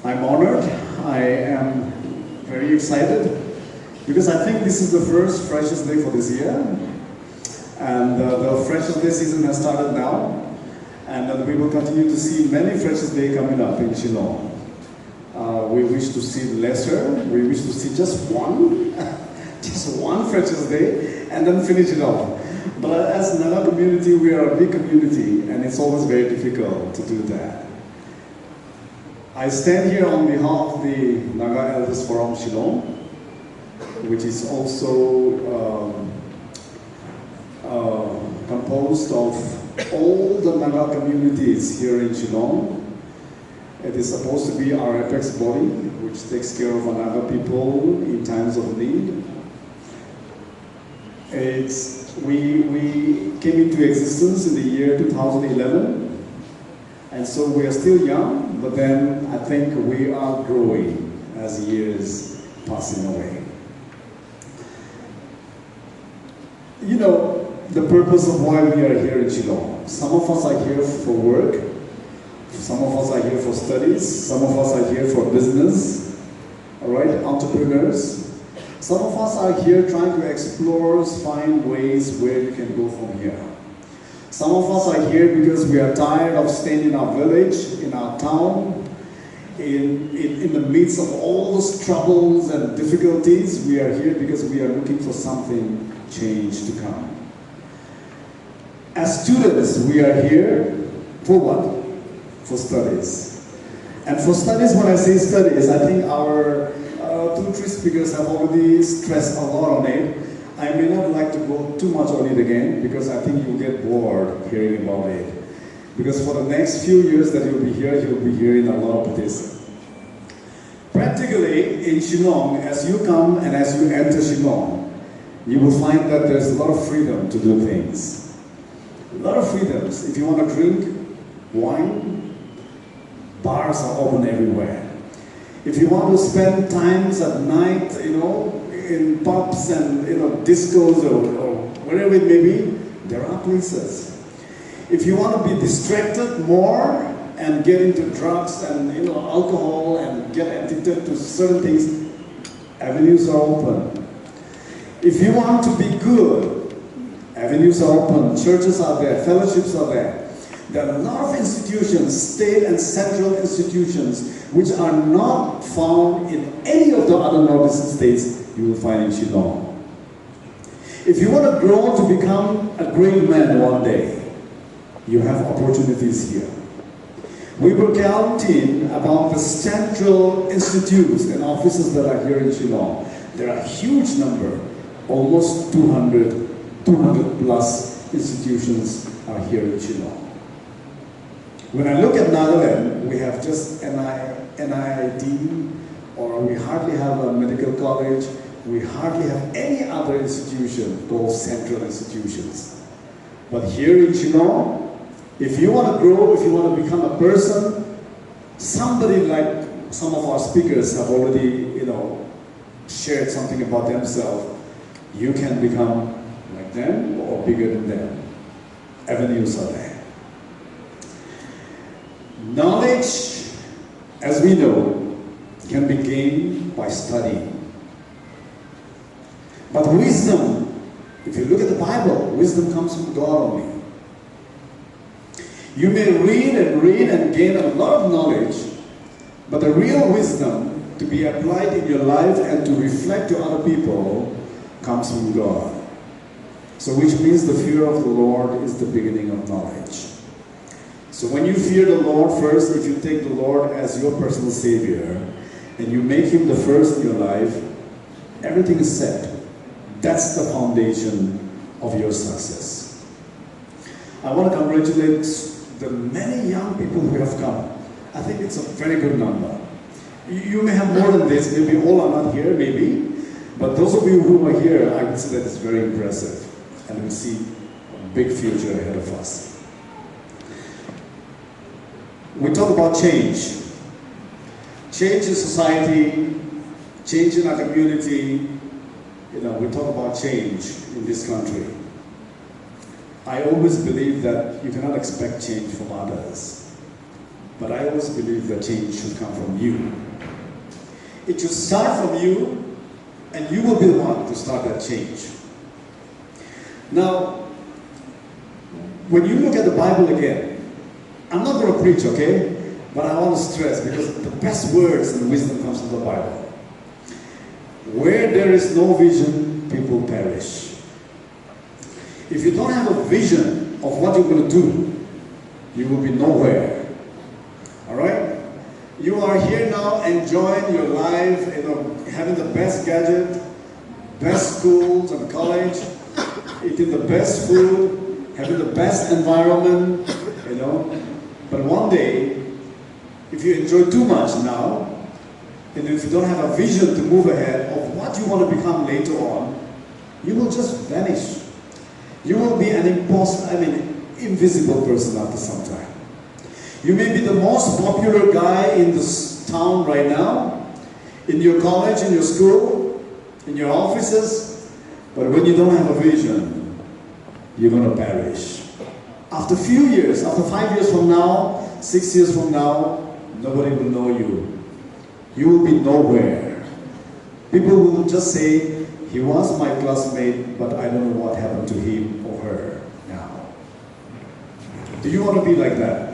I'm honored. I am very excited because I think this is the first Freshers' Day for this year. And the Freshers' Day season has started now. And we will continue to see many Freshers' Day coming up in Shillong. We wish to see lesser. We wish to see just one Freshers' Day and then finish it off. But as Naga community, we are a big community and it's always very difficult to do that. I stand here on behalf of the Naga Elders Forum Shillong, which is also composed of all the Naga communities here in Shillong. It is supposed to be our apex body, which takes care of Naga people in times of need. We came into existence in the year 2011, and so we are still young, but then I think we are growing as years passing away. You know, the purpose of why we are here in Shillong. Some of us are here for work, some of us are here for studies, some of us are here for business, all right, entrepreneurs. Some of us are here trying to explore, find ways where you can go from here. Some of us are here because we are tired of staying in our village, in our town, in the midst of all those troubles and difficulties. We are here because we are looking for something change to come. As students, we are here for what? For studies. And for studies, when I say studies, I think our 2-3 speakers have already stressed a lot on it. I may not like to go too much on it again because I think you'll get bored hearing about it. Because for the next few years that you'll be hearing a lot of this. Practically in Shillong, as you come and as you enter Shillong, you will find that there's a lot of freedom to do things. A lot of freedoms. If you want to drink wine, bars are open everywhere. If you want to spend times at night, you know, in pubs and, you know, discos or wherever it may be, there are places. If you want to be distracted more and get into drugs and, you know, alcohol and get addicted to certain things, avenues are open. If you want to be good, avenues are open, churches are there, fellowships are there. There are a lot of institutions, state and central institutions, which are not found in any of the other northeastern states you will find in Shillong. If you want to grow to become a great man one day, you have opportunities here. We were counting about the central institutes and offices that are here in Shillong. There are a huge number, almost 200 plus institutions are here in Shillong. When I look at Nagaland, we have just NIIT, or we hardly have a medical college, we hardly have any other institution called central institutions. But here in Shillong, if you want to grow, if you want to become a person, somebody like some of our speakers have already, you know, shared something about themselves, you can become like them or bigger than them. Avenues are there. Knowledge, as we know, can be gained by studying. But wisdom, if you look at the Bible, wisdom comes from God only. You may read and gain a lot of knowledge, but the real wisdom to be applied in your life and to reflect to other people comes from God. So which means the fear of the Lord is the beginning of knowledge. So when you fear the Lord first, if you take the Lord as your personal Savior, and you make Him the first in your life, everything is set. That's the foundation of your success. I want to congratulate the many young people who have come. I think it's a very good number. You may have more than this, maybe all are not here, maybe. But those of you who are here, I would say that it's very impressive. And we see a big future ahead of us. We talk about change. Change in society, change in our community. You know, we talk about change in this country. I always believe that you cannot expect change from others. But I always believe that change should come from you. It should start from you, and you will be the one to start that change. Now, when you look at the Bible again, I'm not going to preach, okay? But I want to stress, because the best words and wisdom comes from the Bible. Where there is no vision, people perish. If you don't have a vision of what you're going to do, you will be nowhere. All right? You are here now enjoying your life, having the best gadget, best schools and college, eating the best food, having the best environment, But one day, if you enjoy too much now, and if you don't have a vision to move ahead of what you want to become later on, you will just vanish. You will be an invisible person after some time. You may be the most popular guy in this town right now, in your college, in your school, in your offices, but when you don't have a vision, you're going to perish. After a few years, after 5 years from now, 6 years from now, nobody will know you. You will be nowhere. People will just say, he was my classmate, but I don't know what happened to him or her now. Do you want to be like that?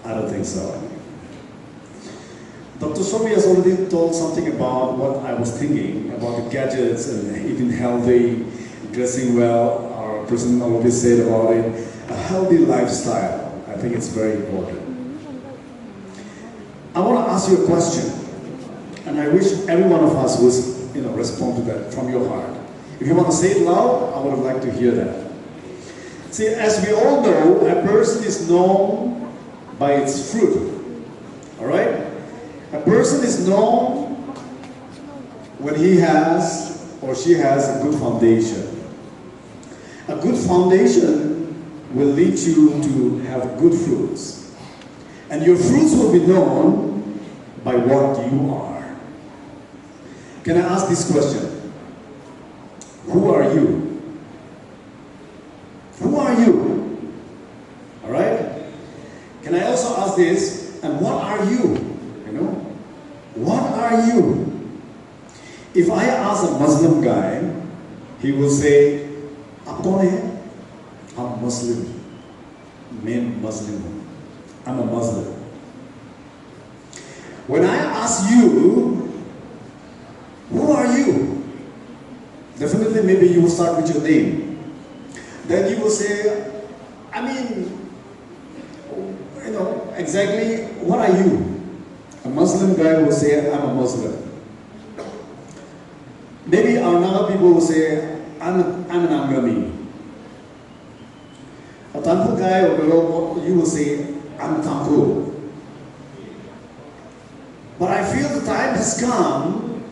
I don't think so. Dr. Somi has already told something about what I was thinking, about the gadgets and eating healthy, dressing well. Our president already said about it. A healthy lifestyle, I think it's very important. I want to ask you a question, and I wish every one of us would respond to that from your heart. If you want to say it loud, I would like to hear that. See, as we all know, a person is known by its fruit. All right? A person is known when he has or she has a good foundation. A good foundation will lead you to have good fruits. And your fruits will be known by what you are. Can I ask this question? Who are you? Who are you? All right? Can I also ask this? And what are you? What are you? If I ask a Muslim guy, he will say, "Aap kaun hai?" I'm Muslim. Main Muslim. I'm a Muslim. When I ask you, who are you? Definitely, maybe you will start with your name. Then you will say, exactly, what are you? A Muslim guy will say, I'm a Muslim. Maybe our Naga people will say, I'm an Angami. A Tangku guy or girl, you will say, I'm Tangku. But I feel the time has come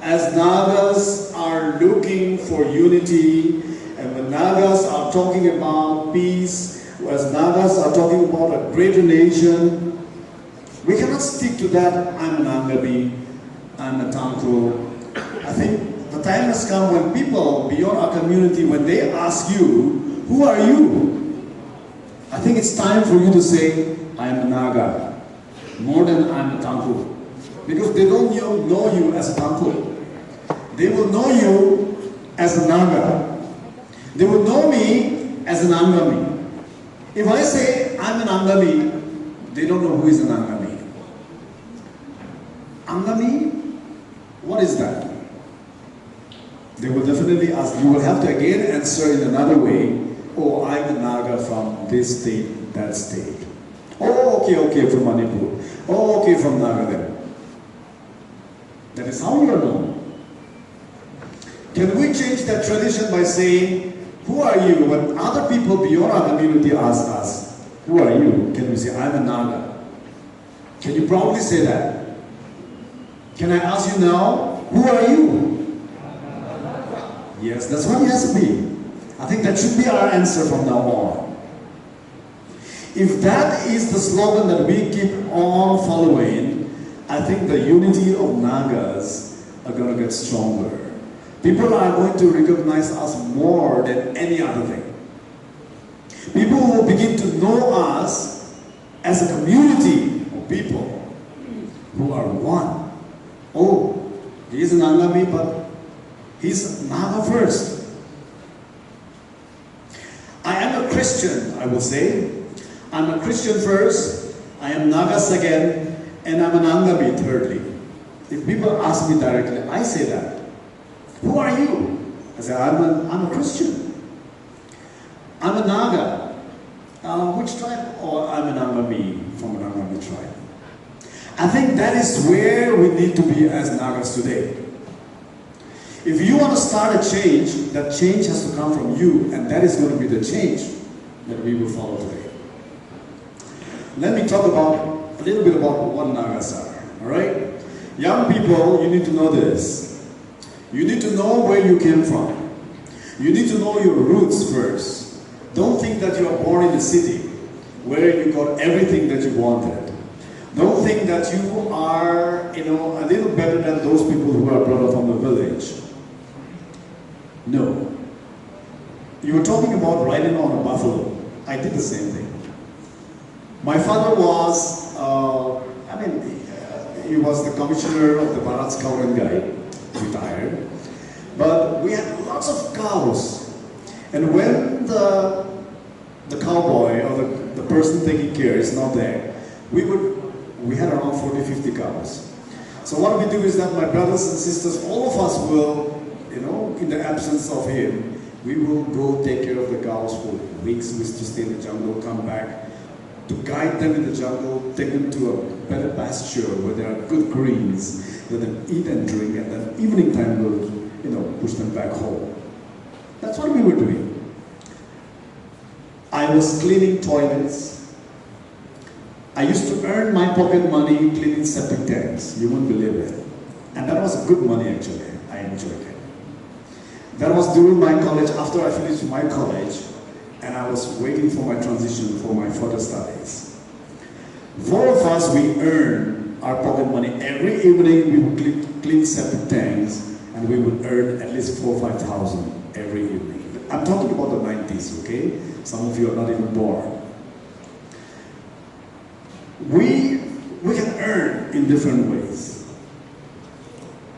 as Nagas are looking for unity, and when Nagas are talking about peace, as Nagas are talking about a greater nation, we cannot stick to that, I'm an Angami, I'm a Tangku. I think the time has come when people beyond our community, when they ask you, who are you? I think it's time for you to say, I'm a Naga, more than I'm a Tangku. Because they don't know you as a Tangku. They will know you as a Naga. They will know me as an Angami. If I say I'm an Angami, they don't know who is an Angami. Angami? What is that? They will definitely ask, you will have to again answer in another way, oh, I'm a Naga from this state, that state. Oh, okay, from Manipur. Oh, okay, from Naga. That is how you are known. Can we change that tradition by saying, who are you? When other people beyond our community ask us, who are you? Can we say, I'm a Naga? Can you proudly say that? Can I ask you now, who are you? Yes, that's what it has to be. I think that should be our answer from now on. If that is the slogan that we keep on following, I think the unity of Nagas are going to get stronger. People are going to recognize us more than any other thing. People will begin to know us as a community of people who are one. Oh, he is an Angami, but he's Naga first. I am a Christian, I will say. I'm a Christian first, I am Naga second, and I'm an Angami thirdly. If people ask me directly, I say that. Who are you? I say, I'm a Christian. I'm a Naga. Which tribe? Or I'm an Angami from an Angami tribe. I think that is where we need to be as Nagas today. If you want to start a change, that change has to come from you, and that is going to be the change that we will follow today. Let me talk about a little bit about what Nagas are, all right? Young people, you need to know this. You need to know where you came from. You need to know your roots first. Don't think that you are born in a city where you got everything that you wanted. Don't think that you are, a little better than those people who are brought up from the village. No. You were talking about riding on a buffalo. I did the same thing. My father was, he was the commissioner of the Bharat Scout and Guide, retired. But we had lots of cows. And when the cowboy or the person taking care is not there, we had around 40, 50 cows. So what we do is that my brothers and sisters, all of us will, in the absence of him, we will go take care of the cows for weeks. We used to stay in the jungle, come back, to guide them in the jungle, take them to a better pasture where there are good greens, let them eat and drink, and then evening time we'll, push them back home. That's what we were doing. I was cleaning toilets. I used to earn my pocket money cleaning septic tanks. You won't believe it. And that was good money actually. I enjoyed it. That was during my college, after I finished my college, and I was waiting for my transition for my further studies. 4 of us, we earned our pocket money. Every evening we would clean septic tanks, and we would earn at least 4,000 or 5,000 every evening. I'm talking about the 90s, okay? Some of you are not even born. We can earn in different ways.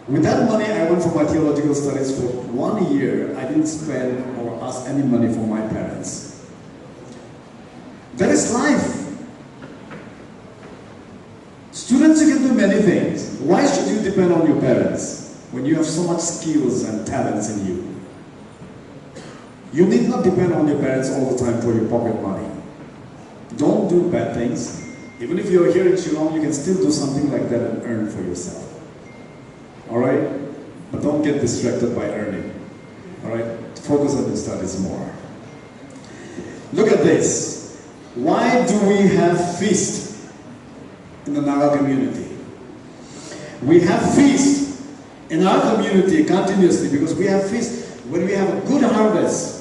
With that money, I went for my theological studies for 1 year. I didn't spend or ask any money from my parents. That is life. Students, you can do many things. Why should you depend on your parents when you have so much skills and talents in you? You need not depend on your parents all the time for your pocket money. Don't do bad things. Even if you're here in Shillong, you can still do something like that and earn for yourself. Alright? But don't get distracted by earning. Alright? Focus on your studies more. Look at this. Why do we have feast in the Naga community? We have feast in our community continuously because we have feast when we have a good harvest.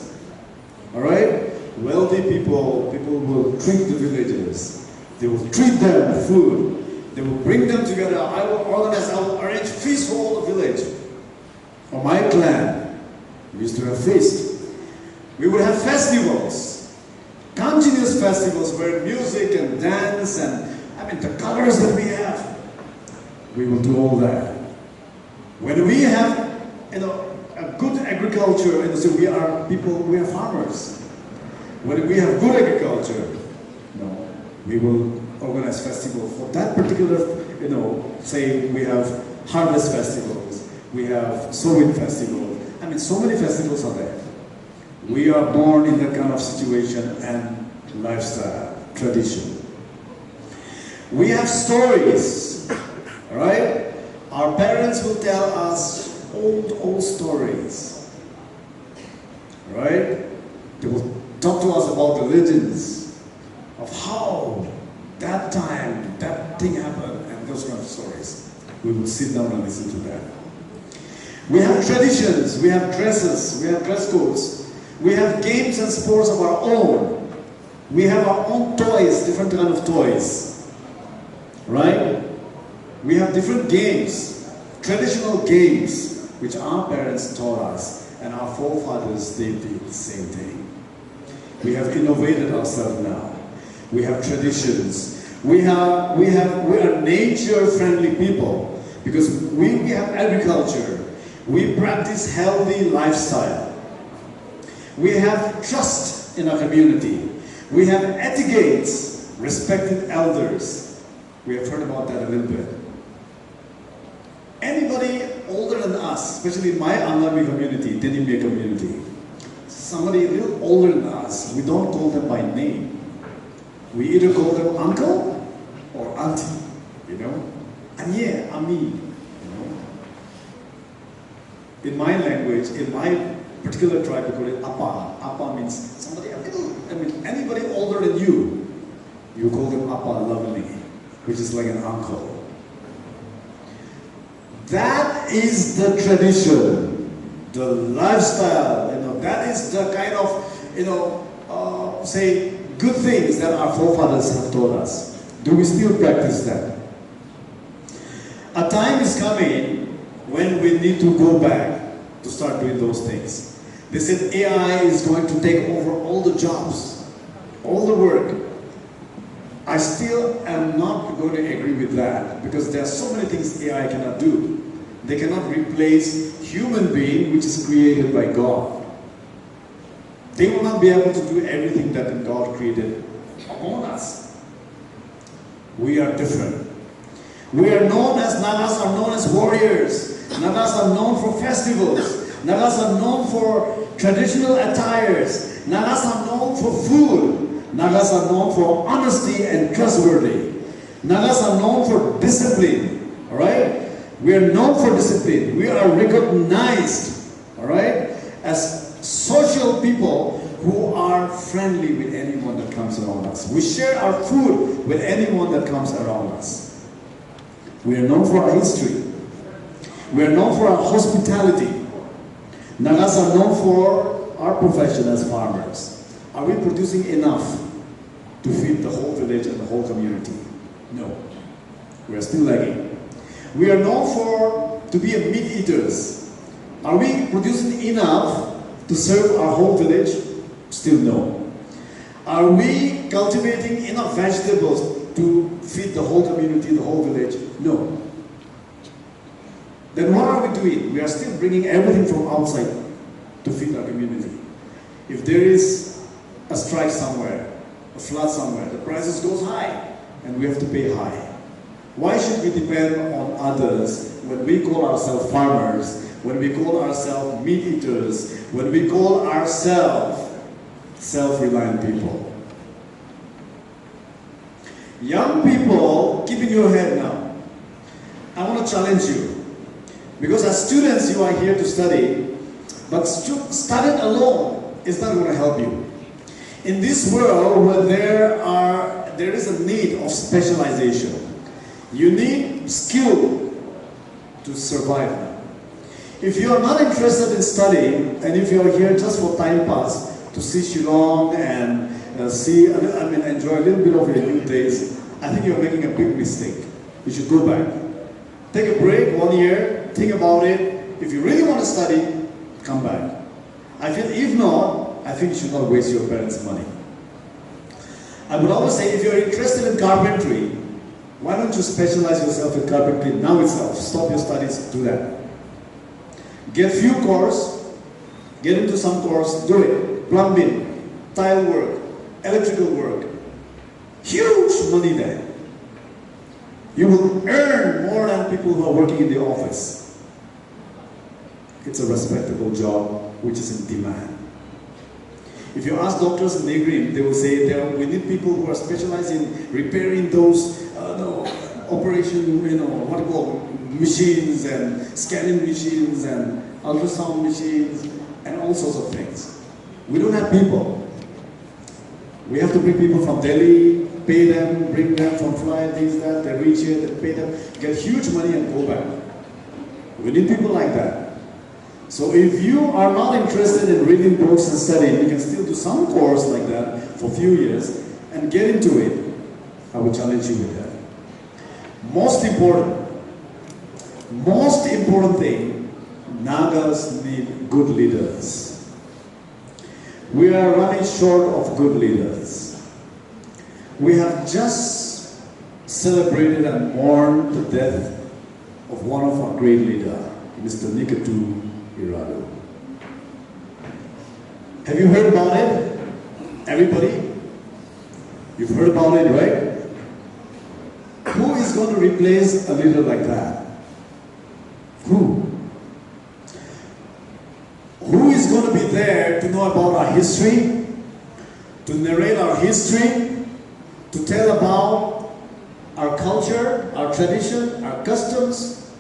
Alright? Wealthy people will treat the villagers. They will treat them with food. They will bring them together. I will arrange feast for all the village. For my clan, we used to have feast. We would have festivals. Continuous festivals where music and dance and, the colors that we have. We will do all that. When we have, a good agriculture, and so we are farmers. When we have good agriculture, we will organize festivals for that particular, say we have harvest festivals, we have sowing festivals. So many festivals are there. We are born in that kind of situation and lifestyle, tradition. We have stories, right? Our parents will tell us old stories, right? They will talk to us about the legends of how that time, that thing happened, and those kind of stories. We will sit down and listen to that. We have traditions, we have dresses, we have dress codes, we have games and sports of our own. We have our own toys, different kind of toys, right? We have different games, traditional games, which our parents taught us, and our forefathers, they did the same thing. We have innovated ourselves now. We have traditions. We are nature-friendly people because we have agriculture. We practice healthy lifestyle. We have trust in our community. We have etiquettes, respected elders. We have heard about that a little bit. Anybody older than us, especially in my Angami community, Tenimbe community, somebody a little older than us, we don't call them by name. We either call them uncle or auntie, you know? Anye, ami, you know? In my language, in my particular tribe, we call it appa. Appa means somebody a little, anybody older than you call them appa lovingly, which is like an uncle. That is the tradition, the lifestyle, you know, that is the kind of, you know, say, good things that our forefathers have taught us. Do we still practice that? A time is coming when we need to go back to start doing those things. They said AI is going to take over all the jobs, all the work. I still am not going to agree with that because there are so many things AI cannot do. They cannot replace human being which is created by God. They will not be able to do everything that God created among us. We are different. We are known as, Nagas are known as warriors. Nagas are known for festivals. Nagas are known for traditional attires. Nagas are known for food. Nagas are known for honesty and trustworthy. Nagas are known for discipline. Alright? We are known for discipline. We are recognized, alright, as social people who are friendly with anyone that comes around us. We share our food with anyone that comes around us. We are known for our history. We are known for our hospitality. Nagas are known for our profession as farmers. Are we producing enough to feed the whole village and the whole community? No. We are still lagging. We are known to be meat eaters. Are we producing enough to serve our whole village? Still no. Are we cultivating enough vegetables to feed the whole community, the whole village? No. Then what are we doing? We are still bringing everything from outside to feed our community. If there is a strike somewhere, a flood somewhere, the prices goes high and we have to pay high. Why should we depend on others when we call ourselves farmers, when we call ourselves meat eaters, when we call ourselves self-reliant people? Young people, keep in your head now. I want to challenge you. Because as students, you are here to study, but studying alone is not going to help you. In this world where there is a need of specialization, you need skill to survive. If you are not interested in studying, and if you are here just for time pass, to see Shillong and enjoy a little bit of your youth days, I think you're making a big mistake. You should go back. Take a break 1 year, think about it. If you really want to study, come back. I feel if not, I think you should not waste your parents' money. I would always say if you're interested in carpentry, why don't you specialize yourself in carpentry now itself? Stop your studies, do that. Get few course, get into some course, do it. Plumbing, tile work, electrical work. Huge money there. You will earn more than people who are working in the office. It's a respectable job which is in demand. If you ask doctors in Negrin, they will say we need people who are specialized in repairing those operation, what do you call machines and scanning machines and ultrasound machines and all sorts of things. We don't have people. We have to bring people from Delhi, pay them, bring them from flight, things that, they reach here, they pay them, get huge money and go back. We need people like that. So if you are not interested in reading books and studying, you can still do some course like that for a few years and get into it. I will challenge you with that. Most important thing, Nagas need good leaders. We are running short of good leaders. We have just celebrated and mourned the death of one of our great leaders, Mr. Nikatu Iradu. Have you heard about it? Everybody? You've heard about it, right? Who is going to replace a leader like that? Who? Who is going to be there to know about our history, to narrate our history, to tell about our culture, our tradition, our customs?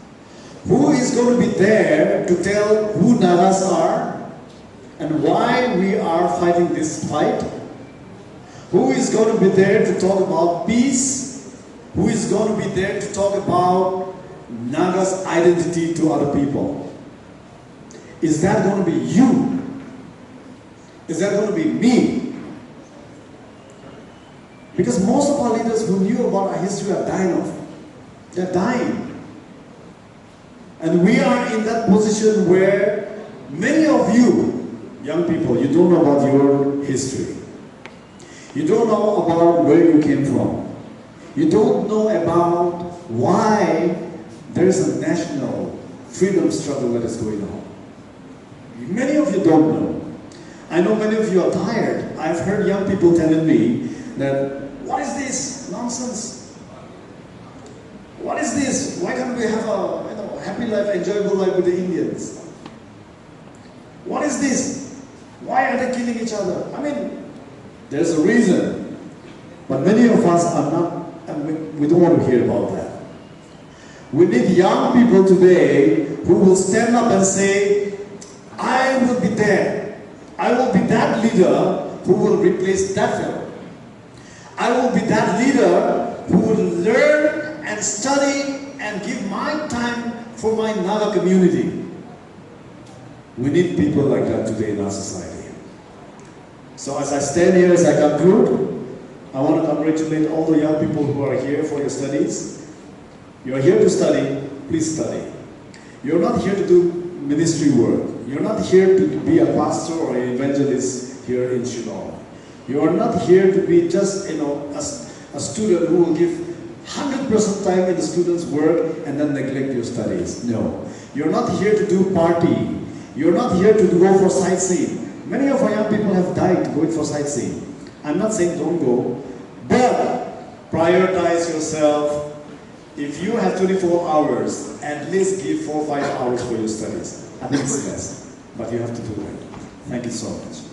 Who is going to be there to tell who Nagas are and why we are fighting this fight? Who is going to be there to talk about peace? Who is going to be there to talk about Naga's identity to other people? Is that going to be you? Is that going to be me? Because most of our leaders who knew about our history are dying off. They're dying. And we are in that position where many of you, young people, you don't know about your history. You don't know about where you came from. You don't know about why there's a national freedom struggle that is going on. Many of you don't know. I know many of you are tired. I've heard young people telling me that, what is this nonsense? What is this? Why can't we have a happy life, enjoyable life with the Indians? What is this? Why are they killing each other? I mean, there's a reason. But many of us are not, and we don't want to hear about that. We need young people today who will stand up and say, I will be there. I will be that leader who will replace that fellow. I will be that leader who will learn and study and give my time for my Naga community. We need people like that today in our society. So as I stand here, as I conclude, I want to congratulate all the young people who are here for your studies. You are here to study, please study. You're not here to do ministry work. You're not here to be a pastor or an evangelist here in Shillong. You are not here to be just, a student who will give 100% time in the student's work and then neglect your studies. No. You're not here to do party. You're not here to go for sightseeing. Many of our young people have died going for sightseeing. I'm not saying don't go, but prioritize yourself. If you have 24 hours, at least give 4 or 5 hours for your studies. I think it's less, but you have to do it. Thank you so much.